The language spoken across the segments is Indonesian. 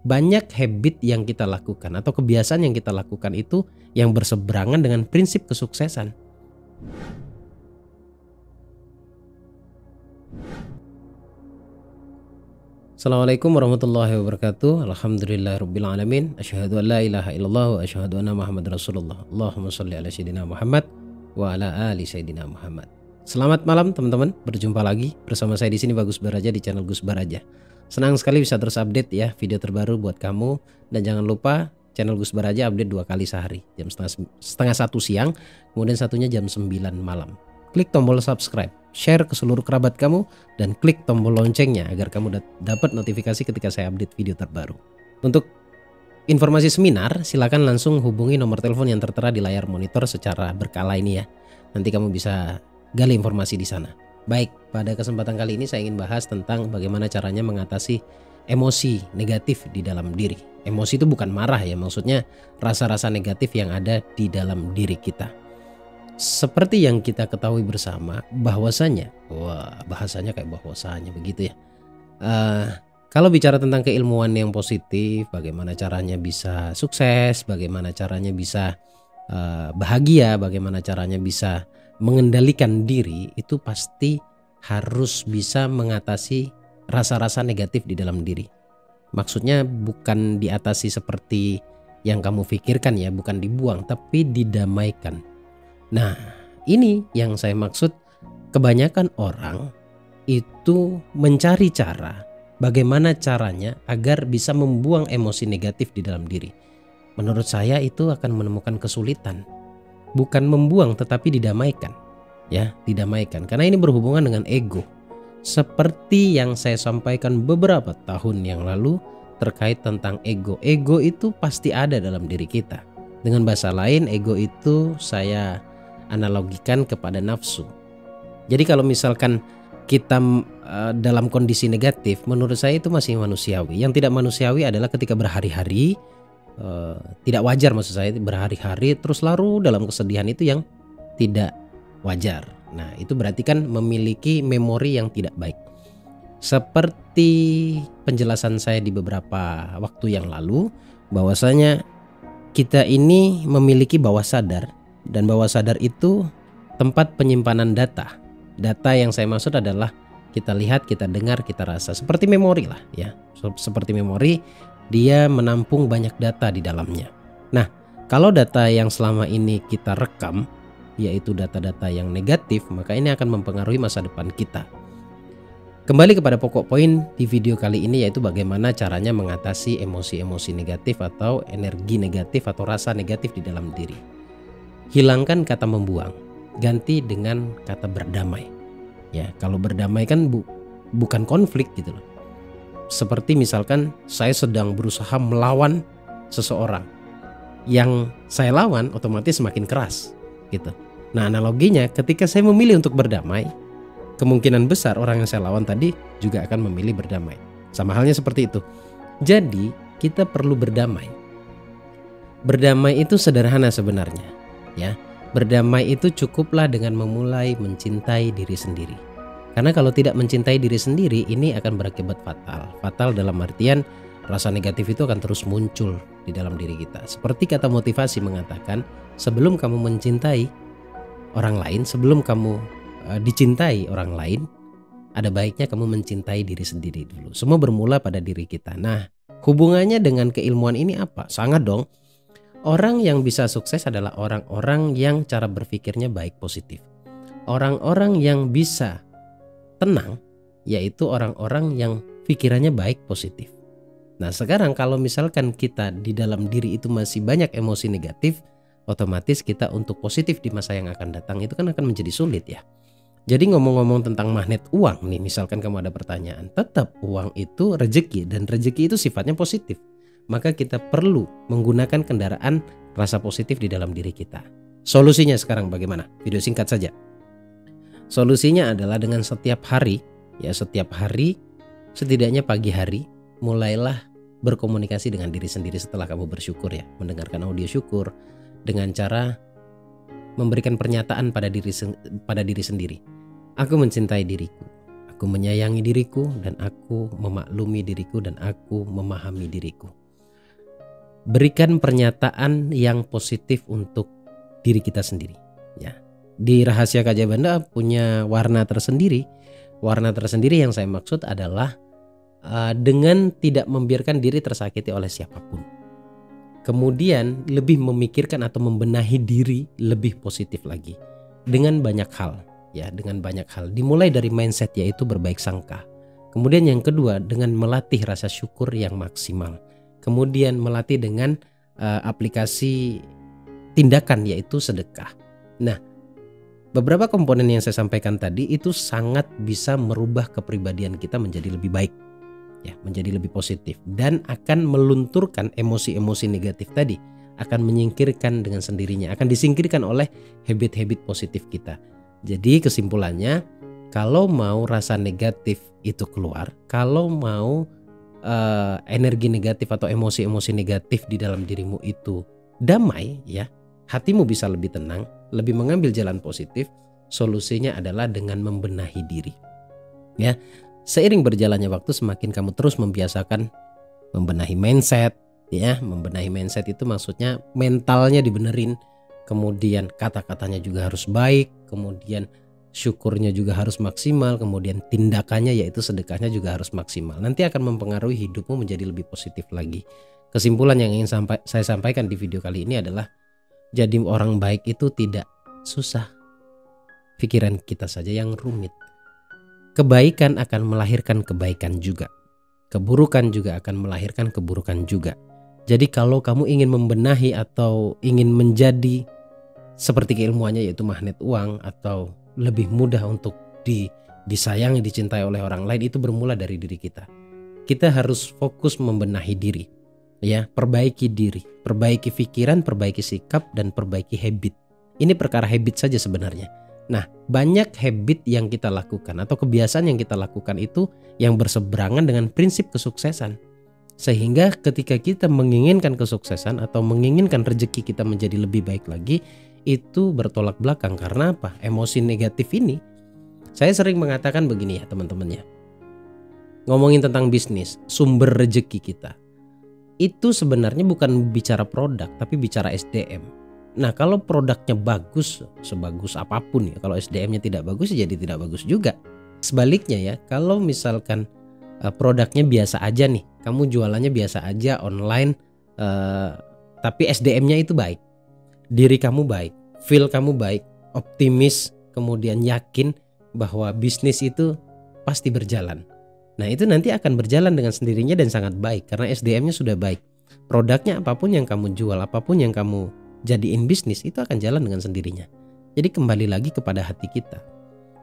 banyak habit yang kita lakukan atau kebiasaan yang kita lakukan itu yang berseberangan dengan prinsip kesuksesan. Assalamualaikum warahmatullahi wabarakatuh. Alhamdulillahirabbil alamin. Asyhadu an la ilaha illallah wa asyhadu anna Muhammadar Rasulullah. Allahumma shalli ala sayyidina Muhammad wa ala ali sayyidina Muhammad. Selamat malam teman-teman. Berjumpa lagi bersama saya di sini Bagus Baraja di channel Gus Baraja. Senang sekali bisa terus update ya video terbaru buat kamu, dan jangan lupa channel Gus Baraja update 2 kali sehari. Jam setengah 1 siang, kemudian satunya jam 9 malam. Klik tombol subscribe, share ke seluruh kerabat kamu, dan klik tombol loncengnya agar kamu dapat notifikasi ketika saya update video terbaru. Untuk informasi seminar, silakan langsung hubungi nomor telepon yang tertera di layar monitor secara berkala ini ya. Nanti kamu bisa gali informasi di sana. Baik, pada kesempatan kali ini saya ingin bahas tentang bagaimana caranya mengatasi emosi negatif di dalam diri. Emosi itu bukan marah ya, maksudnya rasa-rasa negatif yang ada di dalam diri kita. Seperti yang kita ketahui bersama bahwasanya, bahasanya kayak bahwasanya begitu ya. Kalau bicara tentang keilmuan yang positif, bagaimana caranya bisa sukses, bagaimana caranya bisa bahagia, bagaimana caranya bisa mengendalikan diri, itu pasti harus bisa mengatasi rasa-rasa negatif di dalam diri. Maksudnya bukan diatasi seperti yang kamu pikirkan ya, bukan dibuang, tapi didamaikan. Nah, ini yang saya maksud. Kebanyakan orang itu mencari cara bagaimana caranya agar bisa membuang emosi negatif di dalam diri. Menurut saya itu akan menemukan kesulitan. Bukan membuang tetapi didamaikan. Ya, didamaikan. Karena ini berhubungan dengan ego. Seperti yang saya sampaikan beberapa tahun yang lalu terkait tentang ego. Ego itu pasti ada dalam diri kita. Dengan bahasa lain, ego itu saya analogikan kepada nafsu. Jadi kalau misalkan kita dalam kondisi negatif, menurut saya itu masih manusiawi. Yang tidak manusiawi adalah ketika berhari-hari, tidak wajar maksud saya, berhari-hari terus larut dalam kesedihan, itu yang tidak wajar. Nah, itu berarti kan memiliki memori yang tidak baik. Seperti penjelasan saya di beberapa waktu yang lalu, bahwasanya kita ini memiliki bawah sadar. Dan bawah sadar itu tempat penyimpanan data. Data yang saya maksud adalah kita lihat, kita dengar, kita rasa. Seperti memori lah ya. Seperti memori, dia menampung banyak data di dalamnya. Nah, kalau data yang selama ini kita rekam, yaitu data-data yang negatif, maka ini akan mempengaruhi masa depan kita. Kembali kepada pokok poin di video kali ini, yaitu bagaimana caranya mengatasi emosi-emosi negatif atau energi negatif atau rasa negatif di dalam diri. Hilangkan kata membuang, ganti dengan kata berdamai. Ya, kalau berdamai kan bukan konflik gitu loh. Seperti misalkan saya sedang berusaha melawan seseorang, yang saya lawan otomatis semakin keras gitu. Nah, analoginya ketika saya memilih untuk berdamai, kemungkinan besar orang yang saya lawan tadi juga akan memilih berdamai. Sama halnya seperti itu. Jadi kita perlu berdamai. Berdamai itu sederhana sebenarnya. Ya, berdamai itu cukuplah dengan memulai mencintai diri sendiri. Karena kalau tidak mencintai diri sendiri, ini akan berakibat fatal. Fatal dalam artian rasa negatif itu akan terus muncul di dalam diri kita. Seperti kata motivasi mengatakan, sebelum kamu mencintai orang lain, sebelum kamu dicintai orang lain, ada baiknya kamu mencintai diri sendiri dulu. Semua bermula pada diri kita. Nah, hubungannya dengan keilmuan ini apa? Sangat dong. Orang yang bisa sukses adalah orang-orang yang cara berpikirnya baik, positif. Orang-orang yang bisa tenang, yaitu orang-orang yang pikirannya baik, positif. Nah, sekarang kalau misalkan kita di dalam diri itu masih banyak emosi negatif, otomatis kita untuk positif di masa yang akan datang itu kan akan menjadi sulit ya. Jadi ngomong-ngomong tentang magnet uang nih, misalkan kamu ada pertanyaan, tetap uang itu rezeki, dan rezeki itu sifatnya positif. Maka kita perlu menggunakan kendaraan rasa positif di dalam diri kita. Solusinya sekarang bagaimana? Video singkat saja. Solusinya adalah dengan setiap hari, ya setiap hari, setidaknya pagi hari, mulailah berkomunikasi dengan diri sendiri setelah kamu bersyukur ya. Mendengarkan audio syukur dengan cara memberikan pernyataan pada diri sendiri. Aku mencintai diriku. Aku menyayangi diriku dan aku memaklumi diriku dan aku memahami diriku. Berikan pernyataan yang positif untuk diri kita sendiri. Ya, di Rahasia Kak Jayabanda punya warna tersendiri. Warna tersendiri yang saya maksud adalah dengan tidak membiarkan diri tersakiti oleh siapapun. Kemudian lebih memikirkan atau membenahi diri lebih positif lagi dengan banyak hal. Ya, dengan banyak hal. Dimulai dari mindset, yaitu berbaik sangka. Kemudian yang kedua, dengan melatih rasa syukur yang maksimal. Kemudian melatih dengan aplikasi tindakan, yaitu sedekah. Nah, beberapa komponen yang saya sampaikan tadi itu sangat bisa merubah kepribadian kita menjadi lebih baik. Ya, menjadi lebih positif dan akan melunturkan emosi-emosi negatif tadi, akan menyingkirkan dengan sendirinya, akan disingkirkan oleh habit-habit positif kita. Jadi kesimpulannya, kalau mau rasa negatif itu keluar, kalau mau energi negatif atau emosi-emosi negatif di dalam dirimu itu damai, ya, hatimu bisa lebih tenang, lebih mengambil jalan positif, solusinya adalah dengan membenahi diri. Ya, seiring berjalannya waktu semakin kamu terus membiasakan membenahi mindset, ya, membenahi mindset itu maksudnya mentalnya dibenerin, kemudian kata-katanya juga harus baik, kemudian syukurnya juga harus maksimal, kemudian tindakannya yaitu sedekahnya juga harus maksimal. Nanti akan mempengaruhi hidupmu menjadi lebih positif lagi. Kesimpulan yang ingin saya sampaikan di video kali ini adalah jadi orang baik itu tidak susah. Pikiran kita saja yang rumit. Kebaikan akan melahirkan kebaikan juga. Keburukan juga akan melahirkan keburukan juga. Jadi kalau kamu ingin membenahi atau ingin menjadi seperti keilmuannya yaitu magnet uang atau lebih mudah untuk disayangi, dicintai oleh orang lain, itu bermula dari diri kita. Kita harus fokus membenahi diri. Ya, perbaiki diri, perbaiki pikiran, perbaiki sikap, dan perbaiki habit. Ini perkara habit saja sebenarnya. Nah, banyak habit yang kita lakukan atau kebiasaan yang kita lakukan itu yang berseberangan dengan prinsip kesuksesan. Sehingga ketika kita menginginkan kesuksesan atau menginginkan rezeki kita menjadi lebih baik lagi, itu bertolak belakang. Karena apa? Emosi negatif ini. Saya sering mengatakan begini ya teman-teman ya. Ngomongin tentang bisnis, sumber rezeki kita. Itu sebenarnya bukan bicara produk, tapi bicara SDM. Nah, kalau produknya bagus, sebagus apapun ya, kalau SDM-nya tidak bagus ya jadi tidak bagus juga. Sebaliknya ya, kalau misalkan produknya biasa aja nih, kamu jualannya biasa aja online, tapi SDM-nya itu baik, diri kamu baik, feel kamu baik, optimis, kemudian yakin bahwa bisnis itu pasti berjalan. Nah, itu nanti akan berjalan dengan sendirinya dan sangat baik karena SDM-nya sudah baik. Produknya apapun yang kamu jual, apapun yang kamu jadiin bisnis, itu akan jalan dengan sendirinya. Jadi kembali lagi kepada hati kita.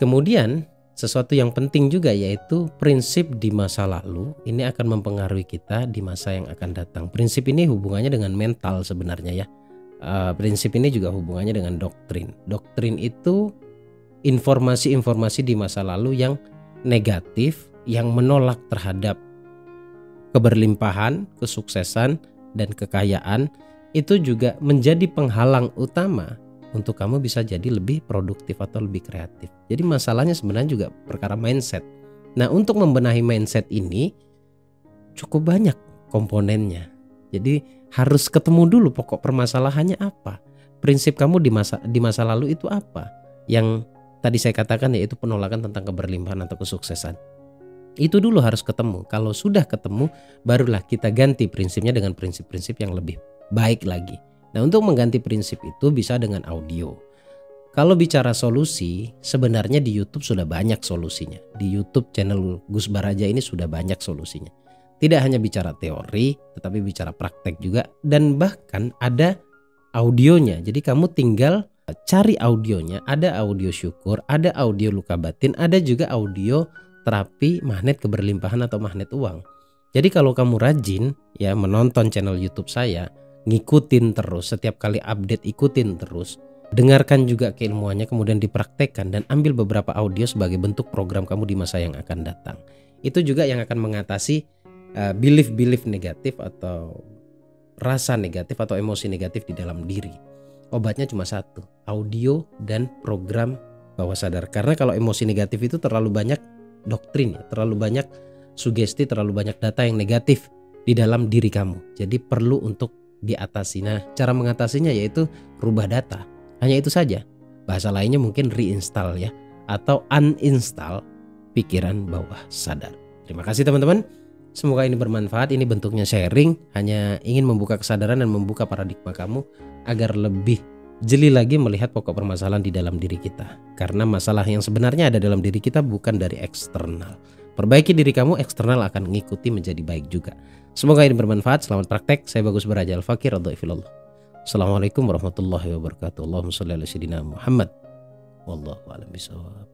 Kemudian sesuatu yang penting juga yaitu prinsip di masa lalu ini akan mempengaruhi kita di masa yang akan datang. Prinsip ini hubungannya dengan mental sebenarnya ya. Prinsip ini juga hubungannya dengan doktrin. Doktrin itu informasi-informasi di masa lalu yang negatif, yang menolak terhadap keberlimpahan, kesuksesan, dan kekayaan, itu juga menjadi penghalang utama untuk kamu bisa jadi lebih produktif atau lebih kreatif. Jadi masalahnya sebenarnya juga perkara mindset. Nah, untuk membenahi mindset ini cukup banyak komponennya. Jadi harus ketemu dulu pokok permasalahannya apa. Prinsip kamu di masa lalu itu apa? Yang tadi saya katakan yaitu penolakan tentang keberlimpahan atau kesuksesan. Itu dulu harus ketemu. Kalau sudah ketemu, barulah kita ganti prinsipnya dengan prinsip-prinsip yang lebih baik lagi. Nah, untuk mengganti prinsip itu bisa dengan audio. Kalau bicara solusi, sebenarnya di YouTube sudah banyak solusinya. Di YouTube channel Gus Baraja ini sudah banyak solusinya. Tidak hanya bicara teori, tetapi bicara praktek juga. Dan bahkan ada audionya. Jadi kamu tinggal cari audionya. Ada audio syukur, ada audio luka batin, ada juga audio terapi magnet keberlimpahan atau magnet uang. Jadi kalau kamu rajin ya menonton channel YouTube saya, ngikutin terus, setiap kali update ikutin terus, dengarkan juga keilmuannya, kemudian dipraktekkan dan ambil beberapa audio sebagai bentuk program kamu di masa yang akan datang. Itu juga yang akan mengatasi belief negatif atau rasa negatif atau emosi negatif di dalam diri. Obatnya cuma satu, audio dan program bawah sadar. Karena kalau emosi negatif itu terlalu banyak doktrin, terlalu banyak sugesti, terlalu banyak data yang negatif di dalam diri kamu. Jadi perlu untuk diatasi. Nah, cara mengatasinya yaitu rubah data. Hanya itu saja. Bahasa lainnya mungkin reinstall ya, atau uninstall pikiran bawah sadar. Terima kasih teman-teman. Semoga ini bermanfaat. Ini bentuknya sharing, hanya ingin membuka kesadaran dan membuka paradigma kamu agar lebih jeli lagi melihat pokok permasalahan di dalam diri kita. Karena masalah yang sebenarnya ada dalam diri kita bukan dari eksternal. Perbaiki diri kamu, eksternal akan mengikuti menjadi baik juga. Semoga ini bermanfaat. Selamat praktek. Saya Bagus Baraja Al-Fakir. Assalamualaikum warahmatullahi wabarakatuh. Allahumma sholli ala sayyidina Muhammad. Wallahu a'lam bishawab.